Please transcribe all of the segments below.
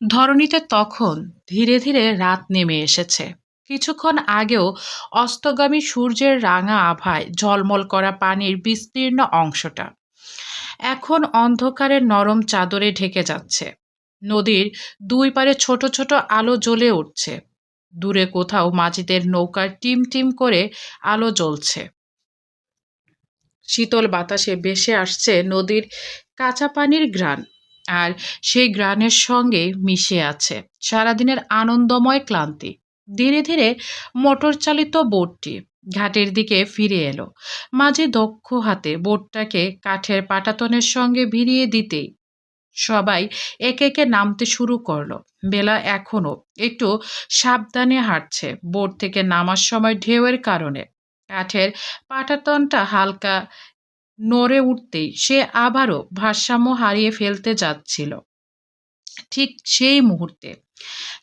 ধরণীতে তখন ধীরে ধীরে রাত নেমে এসেছে। কিছুক্ষণ আগেও অস্তগামী সূর্যের রাঙা আভায় ঝলমল করা পানির বিস্তীর্ণ অংশটা এখন অন্ধকারের নরম চাদরে ঢেকে যাচ্ছে। নদীর দুই পারে ছোট ছোট আলো জ্বলে উঠছে। দূরে কোথাও মাঝিদের নৌকার টিম টিম করে আলো জ্বলছে। শীতল বাতাসে ভেসে আসছে নদীর কাঁচা পানির ঘ্রাণ। আর সেই ঘ্রাণের সঙ্গে মিশে আছে সারাদিনের আনন্দময় ক্লান্তি। ধীরে ধীরে মোটর চালিত বোটটি ঘাটের দিকে ফিরে এলো। মাঝি দক্ষ হাতে বোটটাকে কাঠের পাটাতনের সঙ্গে ভিড়িয়ে দিতেই সবাই একে একে নামতে শুরু করলো। বেলা এখনো একটু সাবধানে হাঁটছে। বোট থেকে নামার সময় ঢেউয়ের কারণে কাঠের পাটাতনটা হালকা নড়ে উঠতেই সে আবারও ভারসাম্য হারিয়ে ফেলতে যাচ্ছিল। ঠিক সেই মুহূর্তে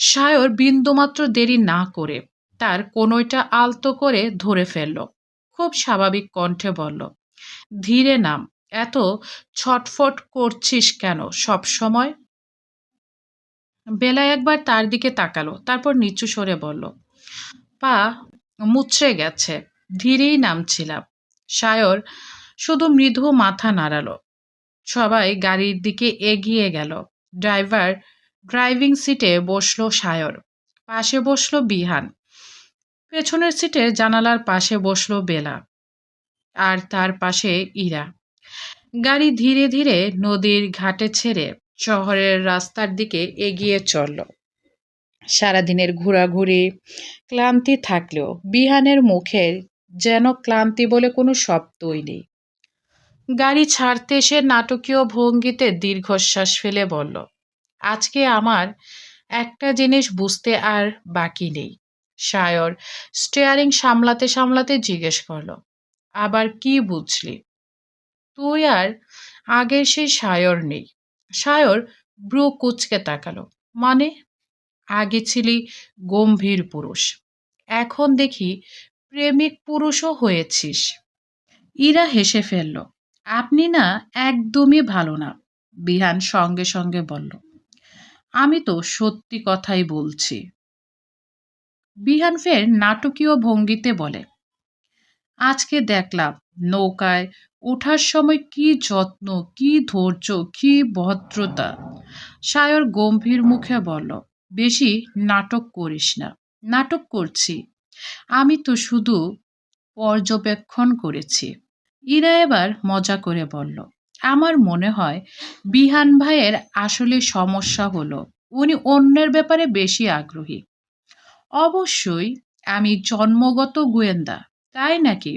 সায়র বিন্দুমাত্র দেরি না করে তার কনুইটা আলতো করে ধরে ফেলল। খুব স্বাভাবিক কণ্ঠে বলল, ধীরে নাম। এত ছটফট করছিস কেন সব সময়? বেলা একবার তার দিকে তাকালো, তারপর নিচু স্বরে বলল, পা মুচড়ে গেছে, ধীরেই নামছিলাম। সায়র শুধু মৃদু মাথা নাড়ালো। সবাই গাড়ির দিকে এগিয়ে গেল। ড্রাইভার ড্রাইভিং সিটে বসলো সায়র, পাশে বসলো বিহান, পেছনের সিটে জানালার পাশে বসলো বেলা, আর তার পাশে ইরা। গাড়ি ধীরে ধীরে নদীর ঘাটে ছেড়ে শহরের রাস্তার দিকে এগিয়ে চলল। সারাদিনের ঘোরাঘুরি ক্লান্তি থাকলেও বিহানের মুখের যেন ক্লান্তি বলে কোনো শব্দই নেই। গাড়ি ছাড়তে সে নাটকীয় ভঙ্গিতে দীর্ঘশ্বাস ফেলে বলল, আজকে আমার একটা জিনিস বুঝতে আর বাকি নেই। সায়র স্টিয়ারিং সামলাতে সামলাতে জিজ্ঞেস করলো, আবার কি বুঝলি? তুই আর আগের সেই সায়র নেই। সায়র ব্রু কুঁচকে তাকালো, মানে? আগে ছিলি গম্ভীর পুরুষ, এখন দেখি প্রেমিক পুরুষও হয়েছিস। ইরা হেসে ফেলল, আপনি না একদমই ভালো না। বিহান সঙ্গে সঙ্গে বলল, আমি তো সত্যি কথাই বলছি। বিহান ফের নাটকীয় ভঙ্গিতে বলে, আজকে দেখলাম নৌকায় ওঠার সময় কি যত্ন, কি ধৈর্য, কি ভদ্রতা। সায়র গম্ভীর মুখে বলল, বেশি নাটক করিস না। নাটক করছি? আমি তো শুধু পর্যবেক্ষণ করেছি। ইরা এবার মজা করে বলল, আমার মনে হয় বিহান ভাইয়ের আসলে সমস্যা হলো উনি অন্যের ব্যাপারে বেশি আগ্রহী। অবশ্যই, আমি জন্মগত গোয়েন্দা, তাই নাকি?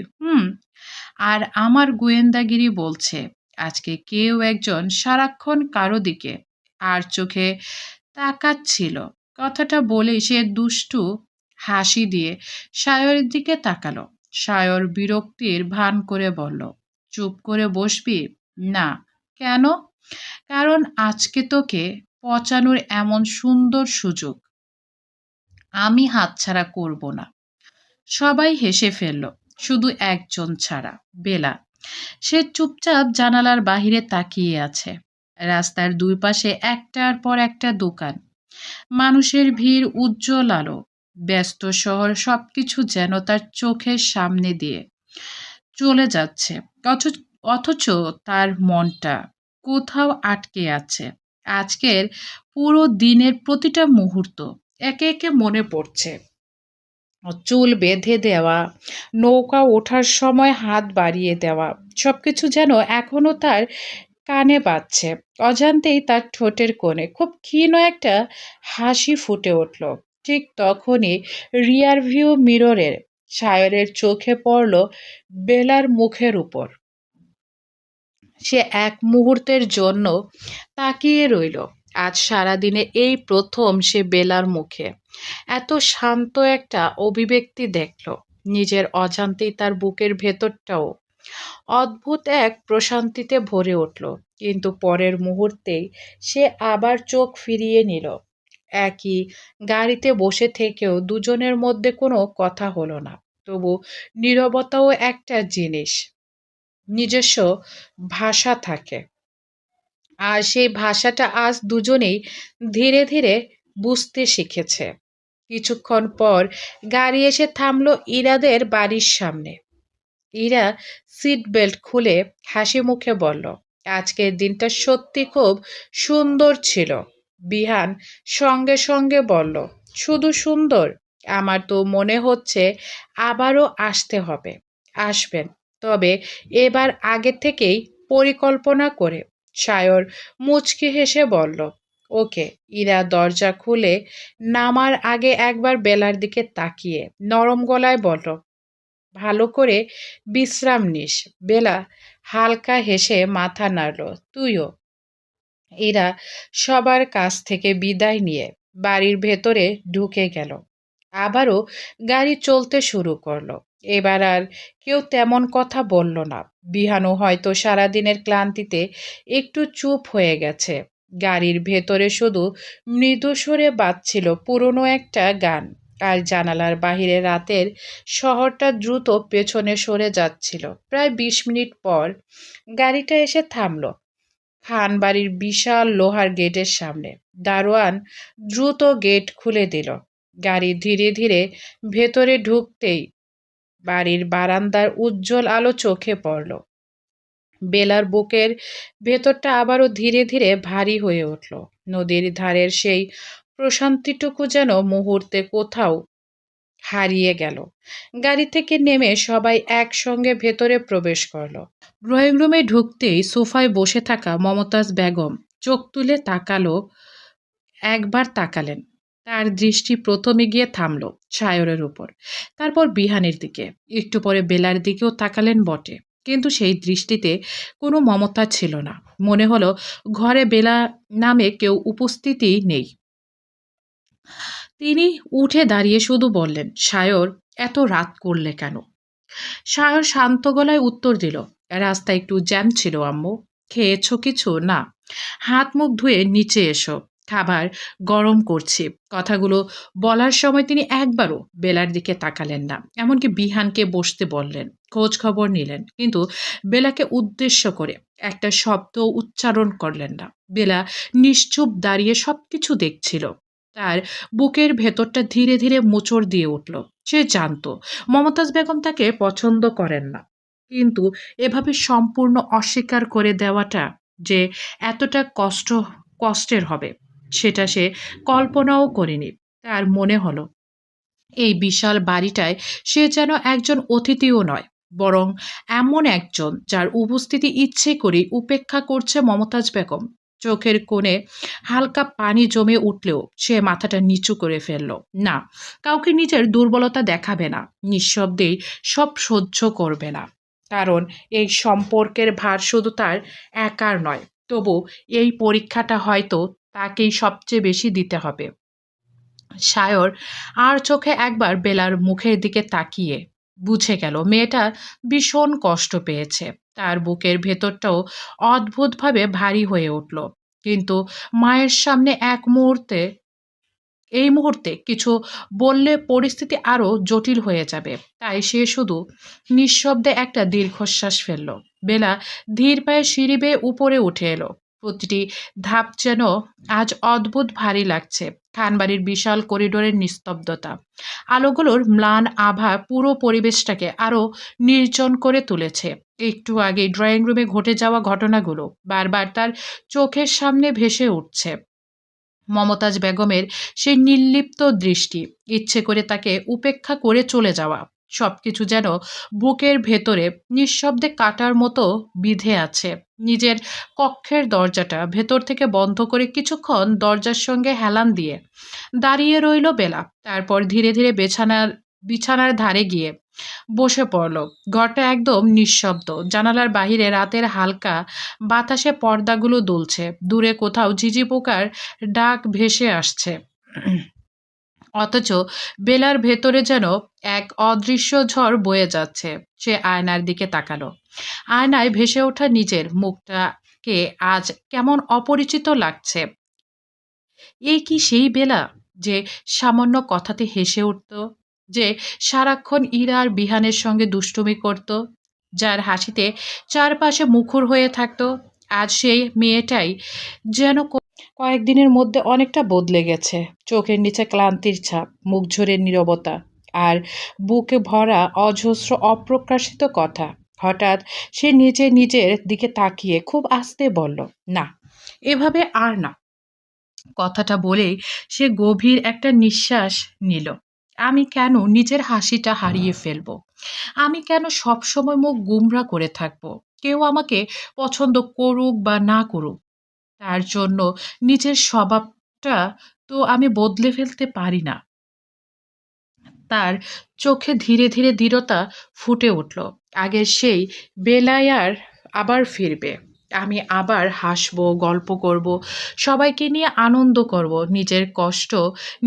আর আমার গোয়েন্দাগিরি বলছে আজকে কেউ একজন সারাক্ষণ কারো দিকে আর চোখে তাকাচ্ছিল। কথাটা বলেই সে দুষ্টু হাসি দিয়ে সায়রের দিকে তাকালো। সায়র বিরক্তির ভান করে বলল, চুপ করে বসবি? না। কেন? কারণ আজকে তোকে পচানোর এমন সুন্দর সুযোগ আমি হাতছাড়া করব না। সবাই হেসে ফেলল, শুধু একজন ছাড়া, বেলা। সে চুপচাপ জানালার বাহিরে তাকিয়ে আছে। রাস্তার দুই পাশে একটার পর একটা দোকান, মানুষের ভিড়, উজ্জ্বল আলো, ব্যস্ত শহর, সবকিছু যেন তার চোখের সামনে দিয়ে চলে যাচ্ছে। অথচ তার মনটা কোথাও আটকে আছে। আজকের পুরো দিনের প্রতিটা মুহূর্ত একে একে মনে পড়ছে। চুল বেঁধে দেওয়া, নৌকা ওঠার সময় হাত বাড়িয়ে দেওয়া, সবকিছু যেন এখনো তার কানে বাজছে। অজান্তেই তার ঠোঁটের কোণে খুব ক্ষীণ একটা হাসি ফুটে উঠল। ঠিক তখনই রিয়ার ভিউ মিররের সায়রের চোখে পড়ল বেলার মুখের উপর। সে এক মুহূর্তের জন্য তাকিয়ে রইল। আজ সারাদিনে এই প্রথম সে বেলার মুখে এত শান্ত একটা অভিব্যক্তি দেখল। নিজের অজান্তেই তার বুকের ভেতরটাও অদ্ভুত এক প্রশান্তিতে ভরে উঠল। কিন্তু পরের মুহূর্তেই সে আবার চোখ ফিরিয়ে নিল। একই গাড়িতে বসে থেকেও দুজনের মধ্যে কোনো কথা হলো না। তবু নীরবতাও একটা জিনিস, নিজস্ব ভাষা থাকে। আর সেই ভাষাটা আজ দুজনেই ধীরে ধীরে বুঝতে শিখেছে। কিছুক্ষণ পর গাড়ি এসে থামলো ইরাদের বাড়ির সামনে। ইরা সিট বেল্ট খুলে হাসি মুখে বলল, আজকের দিনটা সত্যি খুব সুন্দর ছিল। বিহান সঙ্গে সঙ্গে বলল, শুধু সুন্দর, আমার তো মনে হচ্ছে আবারও আসতে হবে। আসবেন, তবে এবার আগে থেকেই পরিকল্পনা করে। সায়র মুচকি হেসে বলল, ওকে। ইরা দরজা খুলে নামার আগে একবার বেলার দিকে তাকিয়ে নরম গলায় বলল, ভালো করে বিশ্রাম নিস। বেলা হালকা হেসে মাথা নাড়ল, তুইও। এরা সবার কাছ থেকে বিদায় নিয়ে বাড়ির ভেতরে ঢুকে গেল। আবারও গাড়ি চলতে শুরু করলো। এবার আর কেউ তেমন কথা বলল না। বিহানও হয়তো সারাদিনের ক্লান্তিতে একটু চুপ হয়ে গেছে। গাড়ির ভেতরে শুধু মৃদু সুরে বাজছিল পুরনো একটা গান, আর জানালার বাহিরে রাতের শহরটা দ্রুত পেছনে সরে যাচ্ছিল। প্রায় 20 মিনিট পর গাড়িটা এসে থামলো খান বাড়ির বিশাল লোহার গেটের সামনে। দারোয়ান দ্রুত গেট খুলে দিল। গাড়ি ধীরে ধীরে ভেতরে ঢুকতেই বাড়ির বারান্দার উজ্জ্বল আলো চোখে পড়ল। বেলার বুকের ভেতরটা আবারও ধীরে ধীরে ভারী হয়ে উঠল। নদীর ধারের সেই প্রশান্তিটুকু যেন মুহূর্তে কোথাও হারিয়ে গেল। গাড়ি থেকে নেমে সবাই একসঙ্গে ভেতরে প্রবেশ করল। ড্রয়িং রুমে ঢুকতেই সোফায় বসে থাকা মমতাজ বেগম চোখ তুলে একবার তাকালেন। তার দৃষ্টি প্রথমে গিয়ে থামল সায়রের উপর, তারপর বিহানের দিকে, একটু পরে বেলার দিকেও তাকালেন বটে, কিন্তু সেই দৃষ্টিতে কোনো মমতা ছিল না। মনে হলো ঘরে বেলা নামে কেউ উপস্থিতই নেই। তিনি উঠে দাঁড়িয়ে শুধু বললেন, সায়র, এত রাত করলে কেন? সায়র শান্ত গলায় উত্তর দিল, রাস্তায় একটু জ্যাম ছিল আম্মু। খেয়েছো কিছু? না। হাত মুখ ধুয়ে নিচে এসো, খাবার গরম করছি। কথাগুলো বলার সময় তিনি একবারও বেলার দিকে তাকালেন না, এমনকি বিহানকে বসতে বললেন, খোঁজ খবর নিলেন, কিন্তু বেলাকে উদ্দেশ্য করে একটা শব্দ উচ্চারণ করলেন না। বেলা নিশ্চুপ দাঁড়িয়ে সবকিছু দেখছিল। তার বুকের ভেতরটা ধীরে ধীরে মোচড় দিয়ে উঠল। সে জানতো মমতাজ বেগম তাকে পছন্দ করেন না, কিন্তু এভাবে সম্পূর্ণ অস্বীকার করে দেওয়াটা যে এতটা কষ্টের হবে সেটা সে কল্পনাও করেনি। তার মনে হলো এই বিশাল বাড়িটায় সে যেন একজন অতিথিও নয়, বরং এমন একজন যার উপস্থিতি ইচ্ছে করেই উপেক্ষা করছে মমতাজ বেগম। চোখের কোণে হালকা পানি জমে উঠলেও সে মাথাটা নিচু করে ফেলল। না, কাউকে নিজের দুর্বলতা দেখাবে না, নিঃশব্দেই সব সহ্য করবে না। কারণ এই সম্পর্কের ভার শুধু তার একার নয়। তবু এই পরীক্ষাটা হয়তো তাকেই সবচেয়ে বেশি দিতে হবে। সায়র আর চোখে একবার বেলার মুখের দিকে তাকিয়ে বুঝে গেল মেয়েটা ভীষণ কষ্ট পেয়েছে। তার বুকের ভেতরটাও অদ্ভুতভাবে ভারী হয়ে উঠল। কিন্তু মায়ের সামনে এই মুহূর্তে কিছু বললে পরিস্থিতি আরো জটিল হয়ে যাবে। তাই সে শুধু নিঃশব্দে একটা দীর্ঘশ্বাস ফেলল। বেলা ধীর পায়ে সিঁড়ি বেয়ে উপরে উঠে এলো। প্রতিটি ধাপ যেন আজ অদ্ভুত ভারী লাগছে। খানবাড়ির বিশাল করিডোরের নিস্তব্ধতা, আলোগুলোর ম্লান আভা পুরো পরিবেশটাকে আরো নির্জন করে তুলেছে। একটু আগে ড্রয়িং রুমে ঘটে যাওয়া ঘটনাগুলো বারবার তার চোখের সামনে ভেসে উঠছে। মমতাজ বেগমের সেই নির্লিপ্ত দৃষ্টি, ইচ্ছে করে তাকে উপেক্ষা করে চলে যাওয়া, সবকিছু যেন বুকের ভেতরে নিঃশব্দে কাটার মতো বিঁধে আছে। নিজের কক্ষের দরজাটা ভেতর থেকে বন্ধ করে কিছুক্ষণ দরজার সঙ্গে হেলান দিয়ে দাঁড়িয়ে রইল বেলা। তারপর ধীরে ধীরে বিছানার ধারে গিয়ে বসে পড়ল। ঘরটা একদম নিঃশব্দ। জানালার বাহিরে রাতের হালকা বাতাসে পর্দাগুলো দুলছে। দূরে কোথাও ঝিঝি পোকার ডাক ভেসে আসছে। অথচ বেলার ভেতরে যেন এক অদৃশ্য ঝড় বয়ে যাচ্ছে। সে আয়নার দিকে তাকালো। আয়নায় ভেসে ওঠা নিজের মুখটাকে আজ কেমন অপরিচিত লাগছে। এই কি সেই বেলা যে সামান্য কথাতে হেসে উঠত, যে সারাক্ষণ ইরা আর বিহানের সঙ্গে দুষ্টুমি করত, যার হাসিতে চারপাশে মুখর হয়ে থাকতো? আজ সেই মেয়েটাই যেন কয়েকদিনের মধ্যে অনেকটা বদলে গেছে। চোখের নিচে ক্লান্তির ছাপ, মুখ ঝরে নীরবতা, আর বুকে ভরা অজস্র অপ্রকাশিত কথা। হঠাৎ সে নিজের দিকে তাকিয়ে খুব আস্তে বলল, না, এভাবে আর না। কথাটা বলেই সে গভীর একটা নিঃশ্বাস নিল। আমি কেন নিজের হাসিটা হারিয়ে ফেলবো? আমি কেন সবসময় মুখ গুমরা করে থাকবো? কেউ আমাকে পছন্দ করুক বা না করুক, তার জন্য নিজের স্বভাবটা তো আমি বদলে ফেলতে পারি না। তার চোখে ধীরে ধীরে দৃঢ়তা ফুটে উঠল। আগের সেই বেলায়ার আবার ফিরবে। আমি আবার হাসবো, গল্প করব, সবাইকে নিয়ে আনন্দ করব, নিজের কষ্ট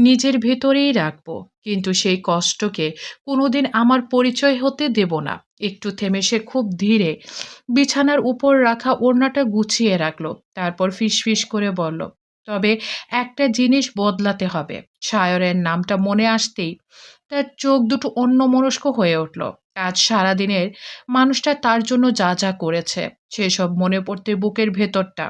নিজের ভেতরেই রাখবো। কিন্তু সেই কষ্টকে কোনোদিন আমার পরিচয় হতে দেব না। একটু থেমে সে খুব ধীরে বিছানার উপর রাখা ওড়নাটা গুছিয়ে রাখলো। তারপর ফিসফিস করে বলল, তবে একটা জিনিস বদলাতে হবে। সায়রের নামটা মনে আসতেই তার চোখ দুটো অন্যমনস্ক হয়ে উঠল। আজ সারাদিনের মানুষটা তার জন্য যা যা করেছে সেসব মনে পড়তে বুকের ভেতরটা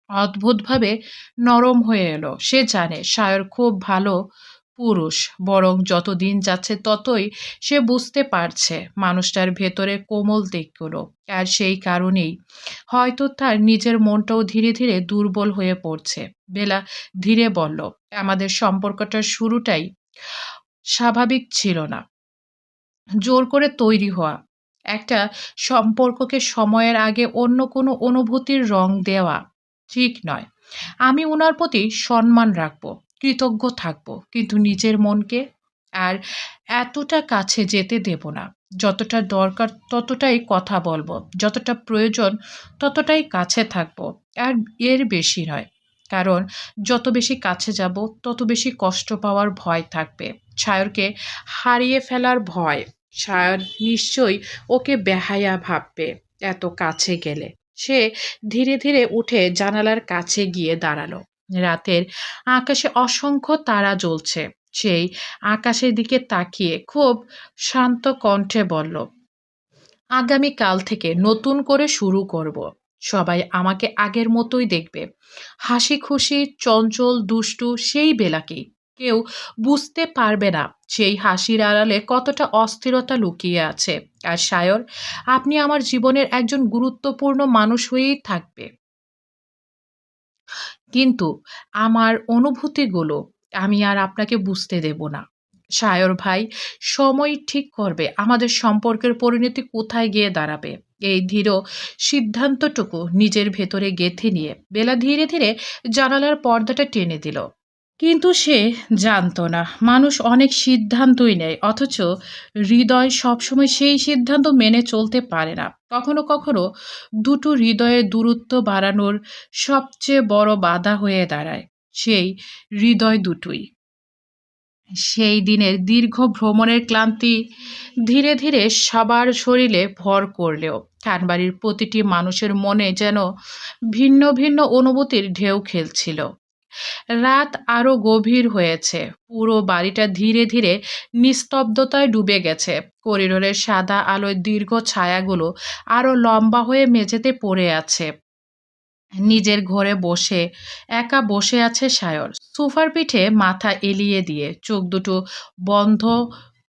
অদ্ভুতভাবে নরম হয়ে এলো। সে জানে সায়র খুব ভালো পুরুষ, বরং যত দিন যাচ্ছে ততই সে বুঝতে পারছে মানুষটার ভেতরে কোমল দিকগুলো। আর সেই কারণেই হয়তো তার নিজের মনটাও ধীরে ধীরে দুর্বল হয়ে পড়ছে। বেলা ধীরে বলল, আমাদের সম্পর্কটার শুরুটাই স্বাভাবিক ছিল না, জোর করে তৈরি হওয়া। একটা সম্পর্ককে সময়ের আগে অন্য কোনো অনুভূতির রং দেওয়া ঠিক নয়। আমি উনার প্রতি সম্মান রাখবো, কৃতজ্ঞ থাকবো, কিন্তু নিজের মনকে আর এতটা কাছে যেতে দেব না। যতটা দরকার ততটাই কথা বলবো, যতটা প্রয়োজন ততটাই কাছে থাকবো, আর এর বেশি নয়। কারণ যত বেশি কাছে যাব তত বেশি কষ্ট পাওয়ার ভয় থাকবে। সায়রকে হারিয়ে ফেলার ভয়। সায়র নিশ্চয়ই ওকে বেহায়া ভাববে এত কাছে গেলে। সে ধীরে ধীরে উঠে জানালার কাছে গিয়ে দাঁড়ালো। রাতের আকাশে অসংখ্য তারা জ্বলছে। সেই আকাশের দিকে তাকিয়ে খুব শান্ত কণ্ঠে বলল, আগামীকাল থেকে নতুন করে শুরু করব। সবাই আমাকে আগের মতোই দেখবে, হাসি খুশি, চঞ্চল, দুষ্টু সেই বেলাকেই। কেউ বুঝতে পারবে না সেই হাসির আড়ালে কতটা অস্থিরতা লুকিয়ে আছে। আর সায়র, আপনি আমার জীবনের একজন গুরুত্বপূর্ণ মানুষ হয়েই থাকবে, কিন্তু আমার অনুভূতিগুলো আমি আর আপনাকে বুঝতে দেব না। সায়র ভাই, সময় ঠিক করবে আমাদের সম্পর্কের পরিণতি কোথায় গিয়ে দাঁড়াবে। এই দৃঢ় সিদ্ধান্তটুকু নিজের ভেতরে গেঁথে নিয়ে বেলা ধীরে ধীরে জানালার পর্দাটা টেনে দিল। কিন্তু সে জানতো না মানুষ অনেক সিদ্ধান্তই নেয়, অথচ হৃদয় সবসময় সেই সিদ্ধান্ত মেনে চলতে পারে না। কখনো কখনো দুটো হৃদয়ের দূরত্ব বাড়ানোর সবচেয়ে বড় বাধা হয়ে দাঁড়ায় সেই হৃদয় দুটোই। সেই দিনের দীর্ঘ ভ্রমণের ক্লান্তি ধীরে ধীরে সবার শরীরে ভর করলেও খানবাড়ির প্রতিটি মানুষের মনে যেন ভিন্ন ভিন্ন অনুভূতির ঢেউ খেলছিল। রাত আরো গভীর হয়েছে। পুরো বাড়িটা ধীরে ধীরে নিস্তব্ধতায় ডুবে গেছে। করিডোরের সাদা আলোয় দীর্ঘ ছায়াগুলো আরো লম্বা হয়ে মেঝেতে পড়ে আছে। নিজের ঘরে বসে একা বসে আছে সায়র, সোফার পিঠে মাথা এলিয়ে দিয়ে। চোখ দুটো বন্ধ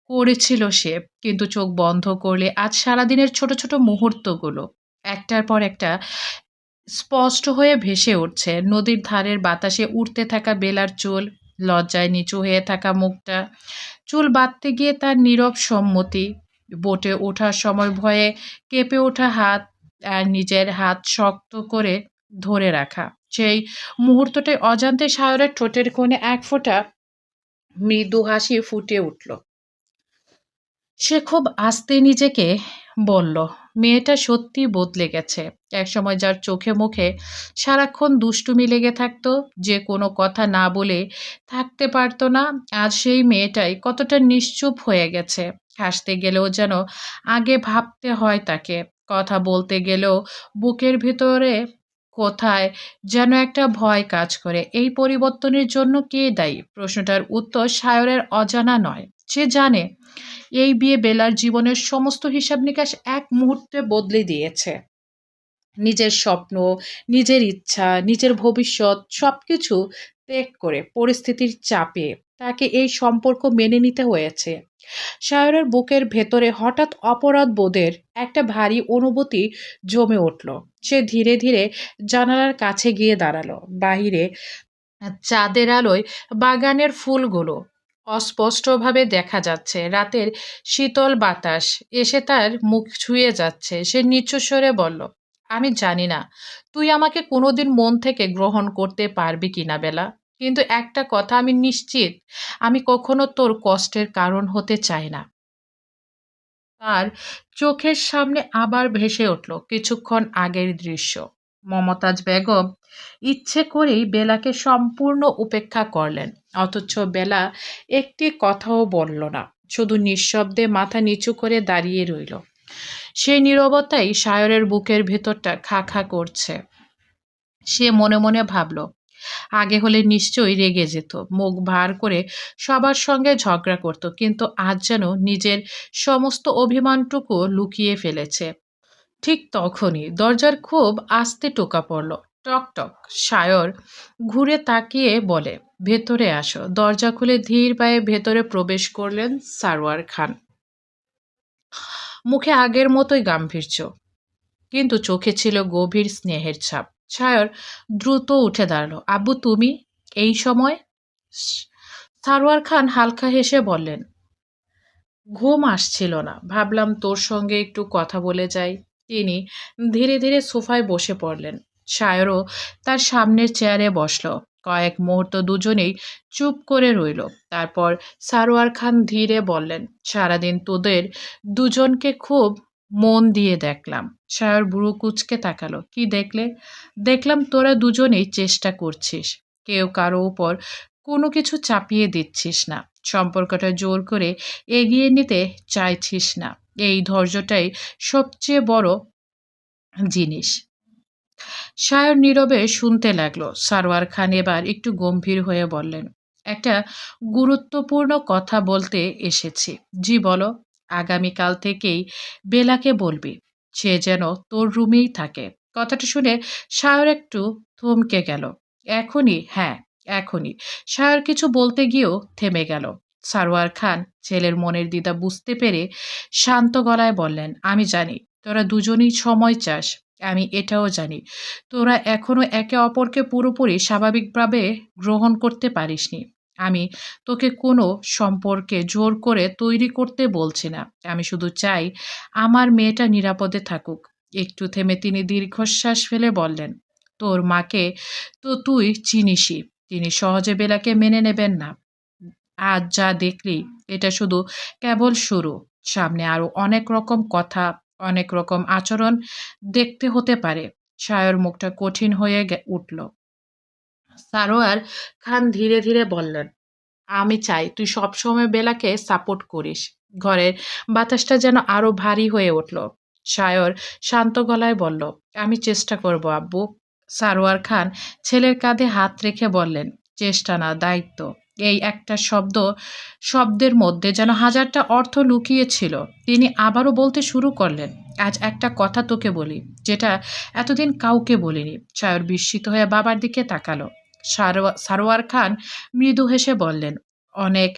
করেছিল সে, কিন্তু চোখ বন্ধ করলে আজ সারাদিনের ছোট ছোট মুহূর্তগুলো একটার পর একটা স্পষ্ট হয়ে ভেসে উঠছে। নদীর ধারের বাতাসে উড়তে থাকা বেলার চুল, লজ্জায় নিচু হয়ে থাকা মুখটা, চুল বাঁধতে গিয়ে তার নীরব সম্মতি, বোটে ওঠার সময় ভয়ে কেঁপে ওঠা হাত, আর নিজের হাত শক্ত করে ধরে রাখা সেই মুহূর্তটাই অজান্তে সায়রের ঠোঁটের কোণে এক ফোঁটা মৃদু হাসি ফুটে উঠল। সে খুব আস্তে নিজেকে বলল, মেয়েটা সত্যি বদলে গেছে। একসময় যার চোখে মুখে সারাক্ষণ দুষ্টুমি লেগে থাকতো, যে কোনো কথা না বলে থাকতে পারতো না, আজ সেই মেয়েটাই কতটা নিশ্চুপ হয়ে গেছে। হাসতে গেলেও যেন আগে ভাবতে হয় তাকে, কথা বলতে গেলেও বুকের ভিতরে কোথায় যেন একটা ভয় কাজ করে। এই পরিবর্তনের জন্য কে দায়ী? প্রশ্নটার উত্তর সায়রের অজানা নয়। সে জানে এই বিয়ে বেলার জীবনের সমস্ত হিসাব নিকাশ এক মুহূর্তে বদলে দিয়েছে। নিজের স্বপ্ন, নিজের ইচ্ছা, নিজের ভবিষ্যৎ সবকিছু ত্যাগ করে পরিস্থিতির চাপে তাকে এই সম্পর্ক মেনে নিতে হয়েছে। সায়রের বুকের ভেতরে হঠাৎ অপরাধ বোধের একটা ভারী অনুভূতি জমে উঠল। সে ধীরে ধীরে জানালার কাছে গিয়ে দাঁড়ালো। বাহিরে চাঁদের আলোয় বাগানের ফুলগুলো অস্পষ্টভাবে দেখা যাচ্ছে। রাতের শীতল বাতাস এসে তার মুখ ছুঁয়ে যাচ্ছে। সে নিচু স্বরে বলল, আমি জানি না তুই আমাকে কোনোদিন মন থেকে গ্রহণ করতে পারবি কিনা বেলা, কিন্তু একটা কথা আমি নিশ্চিত, আমি কখনো তোর কষ্টের কারণ হতে চাই না। তার চোখের সামনে আবার ভেসে উঠল কিছুক্ষণ আগের দৃশ্য। মমতাজ বেগম ইচ্ছে করেই বেলাকে সম্পূর্ণ উপেক্ষা করলেন, অথচ বেলা একটি কথাও বলল না, শুধু নিঃশব্দে মাথা নিচু করে দাঁড়িয়ে রইল। সেই নীরবতাই সায়রের বুকের ভেতরটা খা খা করছে। সে মনে মনে ভাবল, আগে হলে নিশ্চয়ই রেগে যেত, মুখ ভার করে সবার সঙ্গে ঝগড়া করত, কিন্তু আজ যেন নিজের সমস্ত অভিমানটুকু লুকিয়ে ফেলেছে। ঠিক তখনই দরজার খুব আস্তে টোকা পড়ল। টক টক। সায়র ঘুরে তাকিয়ে বলে, ভেতরে আসো। দরজা খুলে ধীর পায়ে ভেতরে প্রবেশ করলেন সারোয়ার খান। মুখে আগের মতোই গাম্ভীর্য, কিন্তু চোখে ছিল গভীর স্নেহের ছাপ। সায়র দ্রুত উঠে দাঁড়ালো। আব্বু, তুমি এই সময়? সারোয়ার খান হালকা হেসে বললেন, ঘুম আসছিল না, ভাবলাম তোর সঙ্গে একটু কথা বলে যাই। তিনি ধীরে ধীরে সোফায় বসে পড়লেন। সায়রও তার সামনের চেয়ারে বসল। কয়েক মুহূর্ত দুজনেই চুপ করে রইল। তারপর সারোয়ার খান ধীরে বললেন, সারাদিন তোদের দুজনকে খুব মন দিয়ে দেখলাম। সায়র ভ্রু কুঁচকে তাকালো। কি দেখলে? দেখলাম তোরা দুজনেই চেষ্টা করছিস, কেউ কারো উপর কোনো কিছু চাপিয়ে দিচ্ছিস না, সম্পর্কটা জোর করে এগিয়ে নিতে চাইছিস না। এই ধৈর্যটাই সবচেয়ে বড় জিনিস। সায়র নীরবে শুনতে লাগলো। সারোয়ার খান এবার একটু গম্ভীর হয়ে বললেন, একটা গুরুত্বপূর্ণ কথা বলতে এসেছি। জি বলো। আগামীকাল থেকেই বেলাকে বলবি সে যেন তোর রুমেই থাকে। কথাটা শুনে সায়র একটু থমকে গেল। এখনই? হ্যাঁ, এখনই। সায়র কিছু বলতে গিয়েও থেমে গেল। সারোয়ার খান ছেলের মনের দ্বিধা বুঝতে পেরে শান্ত গলায় বললেন, আমি জানি তোরা দুজনেই সময় চাস, আমি এটাও জানি তোরা এখনো একে অপরকে পুরোপুরি স্বাভাবিকভাবে গ্রহণ করতে পারিসনি। আমি তোকে কোনো সম্পর্কে জোর করে তৈরি করতে বলছি না, আমি শুধু চাই আমার মেয়েটা নিরাপদে থাকুক। একটু থেমে তিনি দীর্ঘশ্বাস ফেলে বললেন, তোর মাকে তো তুই চিনিসই, তিনি সহজে বেলাকে মেনে নেবেন না। আজ যা দেখলি এটা শুধু কেবল শুরু, সামনে আরো অনেক রকম কথা, অনেক রকম আচরণ দেখতে হতে পারে। সায়র মুখটা কঠিন হয়ে উঠল। সারোয়ার খান ধীরে ধীরে বললেন, আমি চাই তুই সবসময় বেলাকে সাপোর্ট করিস। ঘরের বাতাসটা যেন আরো ভারী হয়ে উঠল। সায়র শান্ত গলায় বলল, আমি চেষ্টা করব আব্বু। সারোয়ার খান ছেলের কাঁধে হাত রেখে বললেন, চেষ্টা না, দায়িত্ব। এই একটা শব্দের মধ্যে যেন হাজারটা অর্থ লুকিয়ে ছিল। তিনি আবারও বলতে শুরু করলেন, আজ একটা কথা তোকে বলি, যেটা এতদিন কাউকে বলিনি। সায়র বিস্মিত হয়ে বাবার দিকে তাকালো। সারোয়ার খান মৃদু হেসে বললেন, অনেক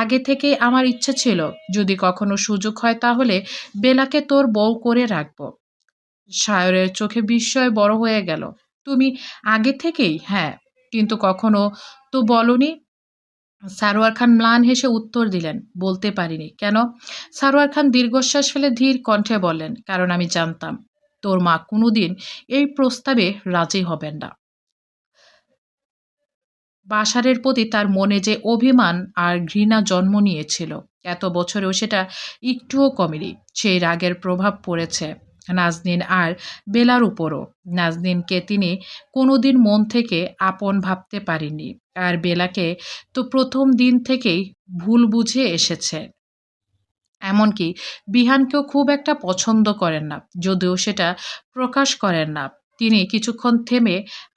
আগে থেকেই আমার ইচ্ছে ছিল, যদি কখনো সুযোগ হয় তাহলে বেলাকে তোর বউ করে রাখবো। সায়রের চোখে বিস্ময় বড় হয়ে গেল। তুমি আগে থেকেই? হ্যাঁ, কিন্তু কখনো তো বলনি। সারোয়ার খান ম্লান হেসে উত্তর দিলেন, বলতে পারিনি। কেন? সারোয়ার খান দীর্ঘশ্বাস ফেলে ধীর কণ্ঠে বললেন, কারণ আমি জানতাম তোর মা কোনোদিন এই প্রস্তাবে রাজি হবেন না। বাশারের প্রতি তার মনে যে অভিমান আর ঘৃণা জন্ম নিয়েছিল, এত বছরেও সেটা একটুও কমেনি। সেই রাগের প্রভাব পড়েছে নাজনীন আর বেলার উপরও। নাজনীনকে তিনি কোনোদিন মন থেকে আপন ভাবতে পারেননি, আর বেলাকে তো প্রথম দিন থেকেই ভুল বুঝে এসেছে। এমনকি বিহানকেও খুব একটা পছন্দ করেন না, যদিও সেটা প্রকাশ করেন না। তিনি কিছুক্ষণ থেমে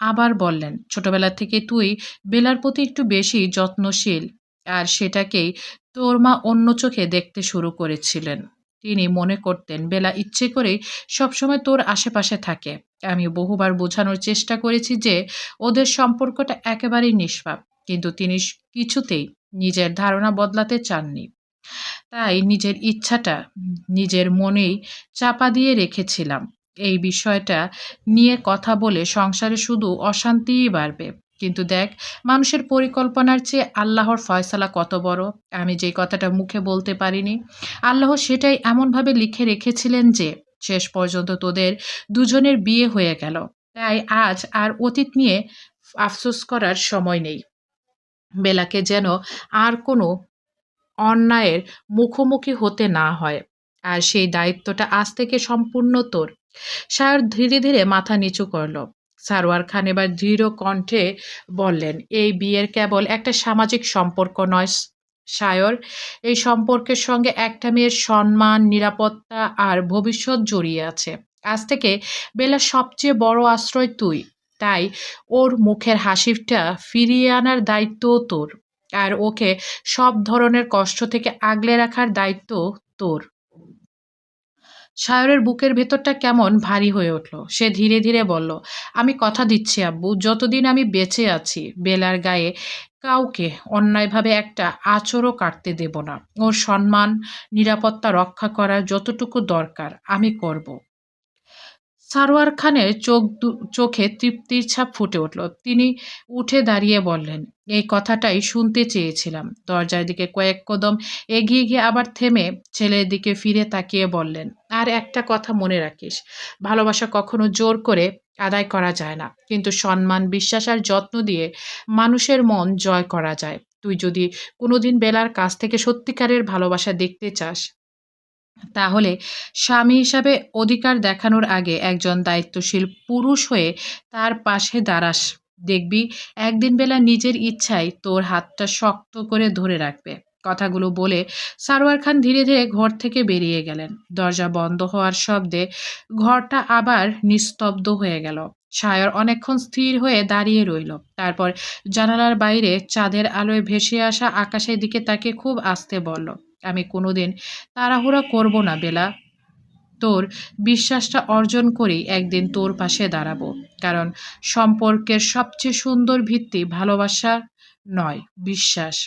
আবার বললেন, ছোটবেলা থেকে তুই বেলার প্রতি একটু বেশি যত্নশীল, আর সেটাকেই তোর মা অন্য চোখে দেখতে শুরু করেছিলেন। তিনি মনে করতেন বেলা ইচ্ছে করেই সবসময় তোর আশেপাশে থাকে। আমি বহুবার বোঝানোর চেষ্টা করেছি যে ওদের সম্পর্কটা একেবারেই নিষ্পাপ, কিন্তু তিনি কিছুতেই নিজের ধারণা বদলাতে চাননি। তাই নিজের ইচ্ছাটা নিজের মনেই চাপা দিয়ে রেখেছিলাম। এই বিষয়টা নিয়ে কথা বলে সংসারে শুধু অশান্তিই বাড়বে। কিন্তু দেখ, মানুষের পরিকল্পনার চেয়ে আল্লাহর ফয়সালা কত বড়। আমি যে কথাটা মুখে বলতে পারিনি, আল্লাহ সেটাই এমনভাবে লিখে রেখেছিলেন যে শেষ পর্যন্ত তোদের দুজনের বিয়ে হয়ে গেল। তাই আজ আর অতীত নিয়ে আফসোস করার সময় নেই। বেলাকে যেন আর কোনো অন্যায়ের মুখোমুখি হতে না হয়। আর সেই দায়িত্বটা আজ থেকে সম্পূর্ণ তোর। সায়র ধীরে ধীরে মাথা নিচু করল। সারোয়ার খান এবার দৃঢ় কণ্ঠে বললেন, এই বিয়ের কেবল একটা সামাজিক সম্পর্ক নয় সায়র, এই সম্পর্কের সঙ্গে একটা মেয়ের সম্মান, নিরাপত্তা আর ভবিষ্যৎ জড়িয়ে আছে। আজ থেকে বেলার সবচেয়ে বড় আশ্রয় তুই। তাই ওর মুখের হাসিটা ফিরিয়ে আনার দায়িত্বও তোর। আর ওকে সব ধরনের কষ্ট থেকে আগলে রাখার দায়িত্ব তোর। সায়রের বুকের ভেতরটা কেমন ভারী হয়ে উঠল। সে ধীরে ধীরে বলল, আমি কথা দিচ্ছি আব্বু, যতদিন আমি বেঁচে আছি বেলার গায়ে কাউকে অন্যায়ভাবে একটা আঁচড়ও কাটতে দেব না। ওর সম্মান, নিরাপত্তা রক্ষা করার যতটুকু দরকার আমি করব। সারোয়ার খানের চোখে তৃপ্তির ছাপ ফুটে উঠল। তিনি উঠে দাঁড়িয়ে বললেন, এই কথাটাই শুনতে চেয়েছিলাম। দরজার দিকে কয়েক কদম এগিয়ে গিয়ে আবার থেমে ছেলের দিকে ফিরে তাকিয়ে বললেন, আর একটা কথা মনে রাখিস, ভালোবাসা কখনো জোর করে আদায় করা যায় না, কিন্তু সম্মান, বিশ্বাস আর যত্ন দিয়ে মানুষের মন জয় করা যায়। তুই যদি কোনোদিন বেলার কাছ থেকে সত্যিকারের ভালোবাসা দেখতে চাস, তাহলে স্বামী হিসাবে অধিকার দেখানোর আগে একজন দায়িত্বশীল পুরুষ হয়ে তার পাশে দাঁড়াস। দেখবি একদিন বেলা নিজের ইচ্ছায় তোর হাতটা শক্ত করে ধরে রাখবে। কথাগুলো বলে সারোয়ার খান ধীরে ধীরে ঘর থেকে বেরিয়ে গেলেন। দরজা বন্ধ হওয়ার শব্দে ঘরটা আবার নিস্তব্ধ হয়ে গেল। সায়র অনেকক্ষণ স্থির হয়ে দাঁড়িয়ে রইল। তারপর জানালার বাইরে চাঁদের আলোয় ভেসে আসা আকাশের দিকে তাকে খুব আস্তে বলল, আমি কোনোদিন তাড়াহুড়া করব না বেলা। তোর বিশ্বাসটা অর্জন করেই একদিন তোর পাশে দাঁড়াবো। কারণ সম্পর্কের সবচেয়ে সুন্দর ভিত্তি ভালোবাসা নয়, বিশ্বাস।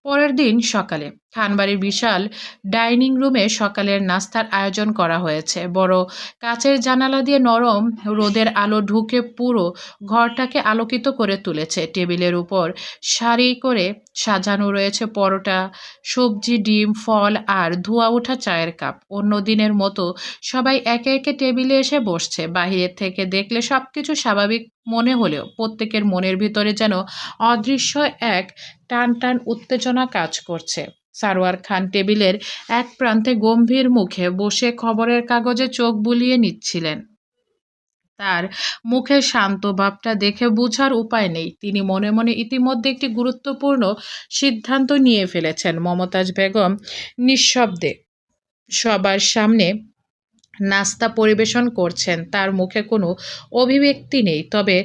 পরের দিন সকালে খানবাড়ির বিশাল ডাইনিং রুমে সকালের নাস্তার আয়োজন করা হয়েছে। বড় কাচের জানালা দিয়ে নরম রোদের আলো ঢুকে পুরো ঘরটাকে আলোকিত করে তুলেছে। টেবিলের উপর সারি করে সাজানো রয়েছে পরোটা, সবজি, ডিম, ফল আর ধোয়া ওঠা চায়ের কাপ। অন্য দিনের মতো সবাই একে একে টেবিলে এসে বসছে। বাহিরের থেকে দেখলে সবকিছু স্বাভাবিক মনে হলেও প্রত্যেকের মনের ভিতরে যেন অদৃশ্য এক টান টান উত্তেজনা কাজ করছে। সারোয়ার খান টেবিলের এক প্রান্তে গম্ভীর মুখে বসে খবরের কাগজে চোখ বুলিয়ে নিচ্ছিলেন। তার মুখের শান্ত ভাবটা দেখে বোঝার উপায় নেই তিনি মনে মনে ইতিমধ্যে একটি গুরুত্বপূর্ণ সিদ্ধান্ত নিয়ে ফেলেছেন। মমতাজ বেগম নিঃশব্দে সবার সামনে নাস্তা পরিবেশন করছেন। তার মুখে কোনো অভিব্যক্তি নেই, তবে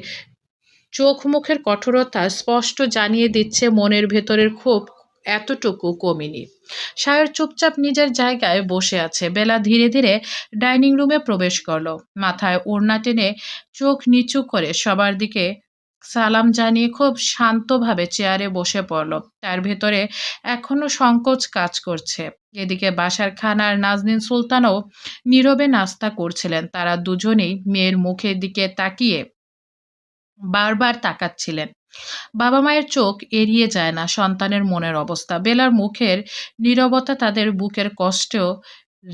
চোখ মুখের কঠোরতা স্পষ্ট জানিয়ে দিচ্ছে মনের ভেতরের ক্ষোভ এতটুকু কমেনি। সায়র চুপচাপ নিজের জায়গায় বসে আছে। বেলা ধীরে ধীরে ডাইনিং রুমে প্রবেশ করলো। মাথায় ওড়না টেনে চোখ নিচু করে সবার দিকে সালাম জানিয়ে খুব শান্তভাবে চেয়ারে বসে পড়ল। তার ভেতরে এখনো সংকোচ কাজ করছে। এদিকে বাসার খান আর নাজনীন সুলতানও নীরবে নাস্তা করছিলেন। তারা দুজনেই মেয়ের মুখের দিকে তাকিয়ে বারবার তাকাচ্ছিলেন। বাবা মায়ের চোখ এড়িয়ে যায় না সন্তানের মনের অবস্থা। বেলার মুখের নীরবতা তাদের বুকের কষ্টেও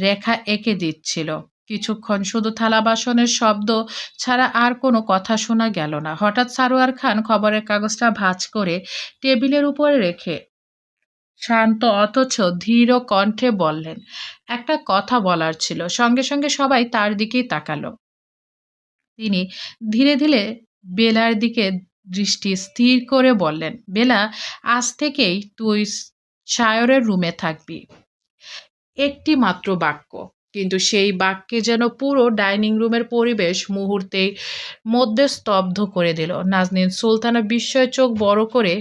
রেখা এঁকে দিচ্ছিল। কিছুক্ষণ শুধু থালা বাসনের শব্দ ছাড়া আর কোনো কথা শোনা গেল না। হঠাৎ সারোয়ার খান খবরের কাগজটা ভাঁজ করে টেবিলের উপরে রেখে শান্ত অথচ ধীর কণ্ঠে বললেন, একটা কথা বলার ছিল। সঙ্গে সঙ্গে সবাই তার দিকেই তাকালো। তিনি ধীরে ধীরে বেলার দিকে দৃষ্টি স্থির করে বললেন, বেলা, আজ থেকেই তুই সায়রের রুমে থাকবি। একটি মাত্র বাক্য, কিন্তু সেই বাক্যে যেন পুরো ডাইনিং রুমের পরিবেশ মুহূর্তের মধ্যে স্তব্ধ করে দিল। নাজনীন সুলতানা বিস্ময়ে চোখ বড় করে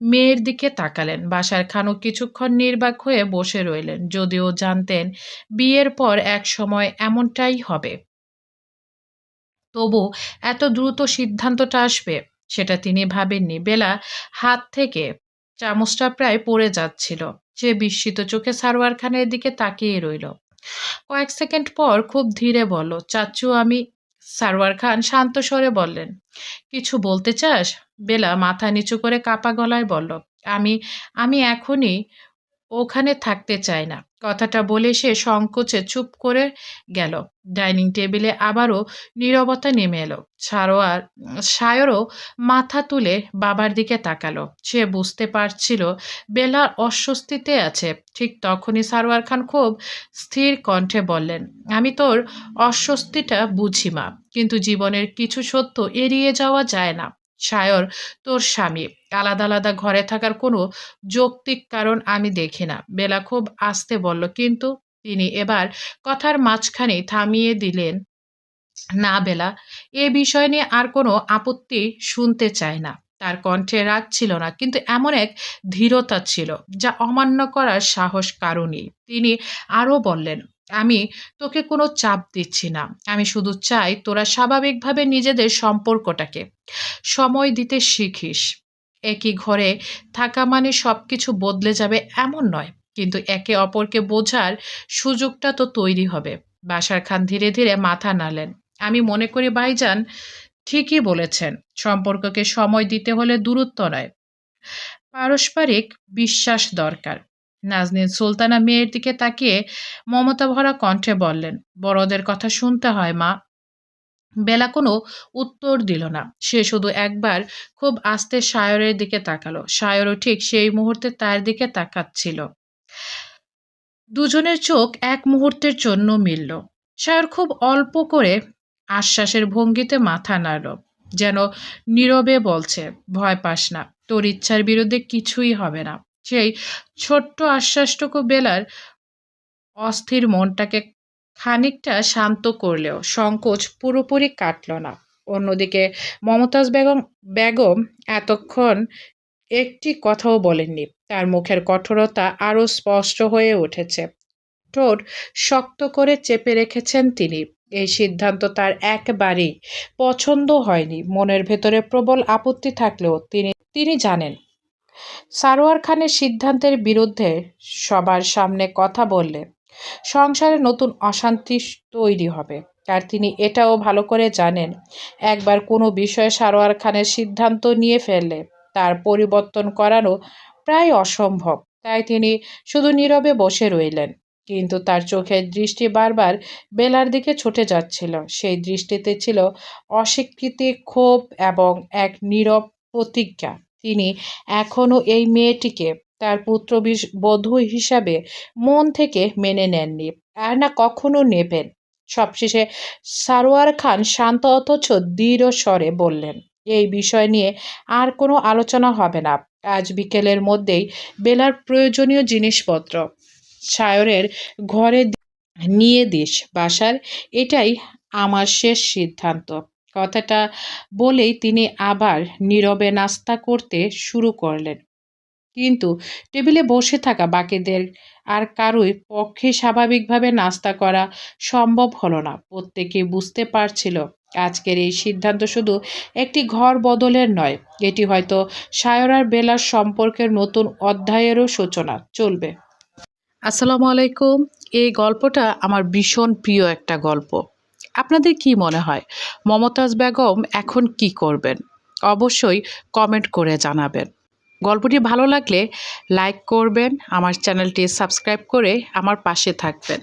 মেয়ের দিকে তাকালেন। বাসার খানও কিছুক্ষণ নির্বাক হয়ে বসে রইলেন, যদিও জানতেন বিয়ের পর এক সময় এমনটাই হবে। তবু এত দ্রুত সিদ্ধান্তটা আসবে সেটা তিনি ভাবেননি। বেলা হাত থেকে চামচটা প্রায় পড়ে যাচ্ছিল। সে বিস্মিত চোখে সারোয়ার খানের দিকে তাকিয়ে রইল। কয়েক সেকেন্ড পর খুব ধীরে বলল, চাচ্চু আমি। সারোয়ার খান শান্ত স্বরে বললেন, কিছু বলতে চাস? বেলা মাথা নিচু করে কাপা গলায় বলল, আমি আমি এখনই ওখানে থাকতে চায় না। কথাটা বলে সে সংকোচে চুপ করে গেল। ডাইনিং টেবিলে আবারও নীরবতা নেমে এলো। সায়রও মাথা তুলে বাবার দিকে তাকালো। সে বুঝতে পারছিল বেলা অস্বস্তিতে আছে। ঠিক তখনই সারোয়ার খান খুব স্থির কণ্ঠে বললেন, আমি তোর অস্বস্তিটা বুঝি মা, কিন্তু জীবনের কিছু সত্য এড়িয়ে যাওয়া যায় না। সায়র তোর স্বামী, আলাদা আলাদা ঘরে থাকার কোনো যৌক্তিক কারণ আমি দেখি না। বেলা খুব আস্তে বলল, কিন্তু তিনি এবার কথার মাঝখানে থামিয়ে দিলেন, না বেলা, এ বিষয় নিয়ে আর কোনো আপত্তি শুনতে চায় না। তার কণ্ঠে রাগ ছিল না, কিন্তু এমন এক ধীরতা ছিল যা অমান্য করার সাহস কারণই। তিনি আরও বললেন, আমি তোকে কোনো চাপ দিচ্ছি না। আমি শুধু চাই তোরা স্বাভাবিকভাবে নিজেদের সম্পর্কটাকে সময় দিতে শিখিস। একই ঘরে থাকা মানে সবকিছু বদলে যাবে এমন নয়, কিন্তু একে অপরকে বোঝার সুযোগটা তো তৈরি হবে। বাশার খান ধীরে ধীরে মাথা নাড়লেন। আমি মনে করি ভাইজান ঠিকই বলেছেন, সম্পর্ককে সময় দিতে হলে দূরত্ব নয়, পারস্পরিক বিশ্বাস দরকার। নাজনীন সুলতানা মেয়ের দিকে তাকিয়ে মমতা ভরা কণ্ঠে বললেন, বড়দের কথা শুনতে হয় মা। বেলা কোনো উত্তর দিল না। সে শুধু একবার খুব আস্তে সায়রের দিকে তাকালো। সায়রও ঠিক সেই মুহূর্তে তার দিকে তাকাচ্ছিল। দুজনের চোখ এক মুহূর্তের জন্য মিলল। সায়র খুব অল্প করে আশ্বাসের ভঙ্গিতে মাথা নাড়ল, যেন নীরবে বলছে, ভয় পাস না, তোর ইচ্ছার বিরুদ্ধে কিছুই হবে না। সেই ছোট্ট আশ্বাসটুকু বেলার অস্থির মনটাকে খানিকটা শান্ত করলেও সংকোচ পুরোপুরি কাটল না। অন্যদিকে মমতাজ বেগম এতক্ষণ একটি কথাও বলেননি। তার মুখের কঠোরতা আরো স্পষ্ট হয়ে উঠেছে। ঠোঁট শক্ত করে চেপে রেখেছেন তিনি। এই সিদ্ধান্ত তার একেবারেই পছন্দ হয়নি। মনের ভেতরে প্রবল আপত্তি থাকলেও তিনি জানেন সারোয়ার খানের সিদ্ধান্তের বিরুদ্ধে সবার সামনে কথা বললে সংসারে নতুন অশান্তি তৈরি হবে। আর তিনি এটাও ভালো করে জানেন, একবার কোনো বিষয়ে সারোয়ার খানের সিদ্ধান্ত নিয়ে ফেললে তার পরিবর্তন করানো প্রায় অসম্ভব। তাই তিনি শুধু নীরবে বসে রইলেন। কিন্তু তার চোখের দৃষ্টি বারবার বেলার দিকে ছুটে যাচ্ছিল। সেই দৃষ্টিতে ছিল অস্বীকৃতি, ক্ষোভ এবং এক নীরব প্রতিজ্ঞা। তিনি এখনো এই মেয়েটিকে তার পুত্রবধূ হিসাবে মন থেকে মেনে নেননি, আর না কখনো নেবেন। সবশেষে সারোয়ার খান শান্ত অথচ দৃঢ় স্বরে বললেন, এই বিষয় নিয়ে আর কোনো আলোচনা হবে না। আজ বিকেলের মধ্যেই বেলার প্রয়োজনীয় জিনিসপত্র সায়রের ঘরে নিয়ে দিস বাসার, এটাই আমার শেষ সিদ্ধান্ত। কথাটা বলেই তিনি আবার নীরবে নাস্তা করতে শুরু করলেন। কিন্তু টেবিলে বসে থাকা বাকিদের আর কারোই পক্ষে স্বাভাবিকভাবে নাস্তা করা সম্ভব হলো না। প্রত্যেকেই বুঝতে পারছিল আজকের এই সিদ্ধান্ত শুধু একটি ঘর বদলের নয়, এটি হয়তো সায়র আর বেলার সম্পর্কের নতুন অধ্যায়েরও সূচনা। চলবে। আসসালামু আলাইকুম। এই গল্পটা আমার ভীষণ প্রিয় একটা গল্প। আপনাদের কি মনে হয় মমতাজ বেগম এখন কি করবেন? অবশ্যই কমেন্ট করে জানাবেন। গল্পটি ভালো লাগলে লাইক করবেন, আমার চ্যানেলটি সাবস্ক্রাইব করে আমার পাশে থাকবেন।